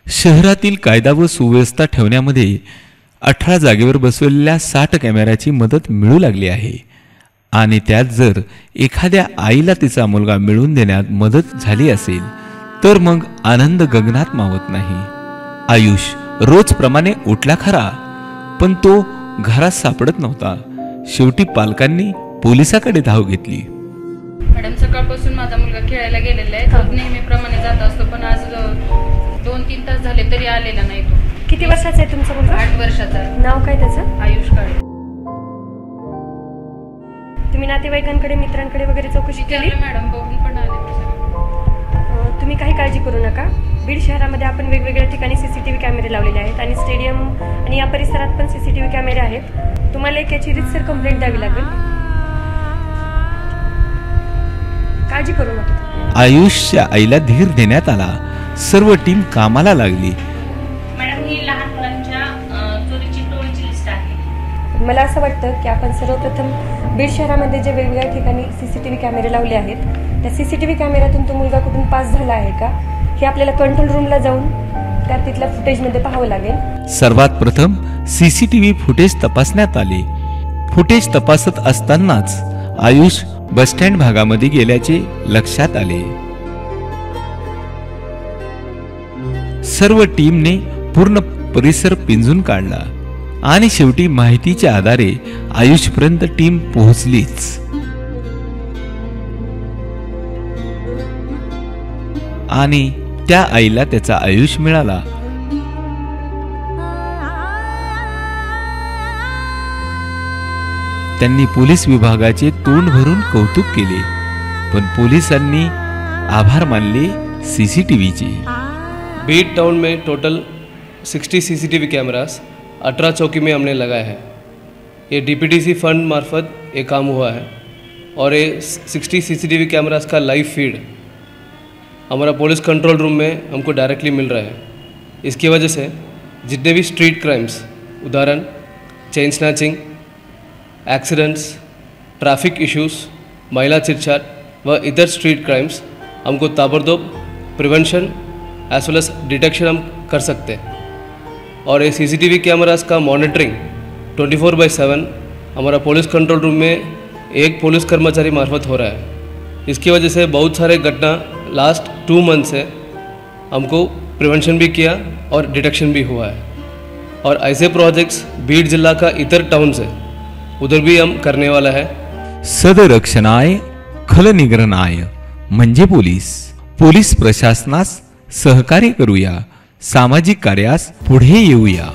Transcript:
शहरातील कायदा व सुव्यवस्था ठेवण्यामध्ये 18 जागेवर बसवलेल्या 60 कॅमेऱ्याची मदत मिळू लागली आहे आणि त्यात जर एखाद्या आईला तिचा मुलगा मिळवून देण्यात मदत झाली असेल तर मग आनंद गगनात मावत नाही। आयुष रोजप्रमाणे उठला खरा, पण तो घरात सापडत नव्हता। शेवटी पालकांनी पोलिसाकडे धाव घेतली। मॅडम, सकाळपासून माझा मुलगा खेळायला गेलेला आहे। तो नेहमीप्रमाणे जात असतो, पण आज 2-3 तास झाले तरी आलेला नाही। तो किती वर्षाचा आहे तुमचा मुलगा? 8 वर्षाचा आहे। नाव काय त्याचं? आयुष काळे। तुम्ही नातेवाईकांकडे, मित्रांकडे वगैरे चौकशी केली? मॅडम, बघून पण आले। तुम्ही काही काळजी करू नका। बीड शहरामध्ये आपण वेगवेगळ्या ठिकाणी सीसीटीव्ही कॅमेरे लावलेले आहेत आणि स्टेडियम आणि या परिसरात पण सीसीटीव्ही कॅमेरे आहेत। तुम्हाला एक याची रीतसर कंप्लेंट द्यावी लागेल। काळजी करू नका। आयुषच्या आईला धीर देण्यात आला। सर्व टीम कामाला लागली। मॅडम, ही लहान मुलांच्या चोरीची टोळीची लिस्ट आहे। मला असं वाटतं की आपण सर्वप्रथम बीड शहरामध्ये जे वेगवेगळ्या ठिकाणी सीसीटीव्ही कॅमेरे लावले आहेत त्या सीसीटीव्ही कॅमेऱ्यातून तो मुलगा कुठून पास झाला आहे का हे आपल्याला कंट्रोल रूमला जाऊन त्या तिथल्या फुटेजमध्ये पाहावं लागेल। सर्वात प्रथम सीसीटीव्ही फुटेज तपासण्यात आले। फुटेज तपासत असतानाच आयुष बस स्टँड भागामध्ये गेल्याचे लक्षात आले। सर्व टीमने पूर्ण परिसर पिंजून काढला आणि शेवटी माहितीच्या आधारे आयुषपर्यंत टीम पोहोचलीच आणि त्या आईला त्याचा आयुष मिळाला। त्यांनी पोलीस विभागाचे तोंड भरून कौतुक केले, पण पोलिसांनी आभार मानले सीसीटीव्हीचे। बीड टाउन में टोटल 60 सीसीटीवी कैमरास 18 चौकी में हमने लगाया है। ये डीपीटीसी फंड मार्फत ये काम हुआ है और ये 60 सीसीटीवी कैमरास का लाइव फीड हमारा पुलिस कंट्रोल रूम में हमको डायरेक्टली मिल रहा है। इसकी वजह से जितने भी स्ट्रीट क्राइम्स, उदाहरण chain snatching, accidents, traffic issues, महिला चिटचाट व इतर स्ट्रीट क्राइम्स हमको ताबड़तोड़ प्रिवेंशन एज वेल एज डिटेक्शन हम कर सकते हैं। और ये सीसीटीवी कैमरास का मॉनिटरिंग 24/7 हमारा पुलिस कंट्रोल रूम में एक पुलिस कर्मचारी मार्फत हो रहा है। इसकी वजह से बहुत सारे घटना लास्ट 2 मंथ से हमको प्रिवेंशन भी किया और डिटेक्शन भी हुआ है। और ऐसे प्रोजेक्ट्स बीड जिला का इतर टाउन से उधर भी हम करने वाला है। सदरक्षणाय खलनिग्रहणाय म्हणजे पोलीस प्रशासनास सहकार्य करूया, सामाजिक कार्यास पुढे येऊया।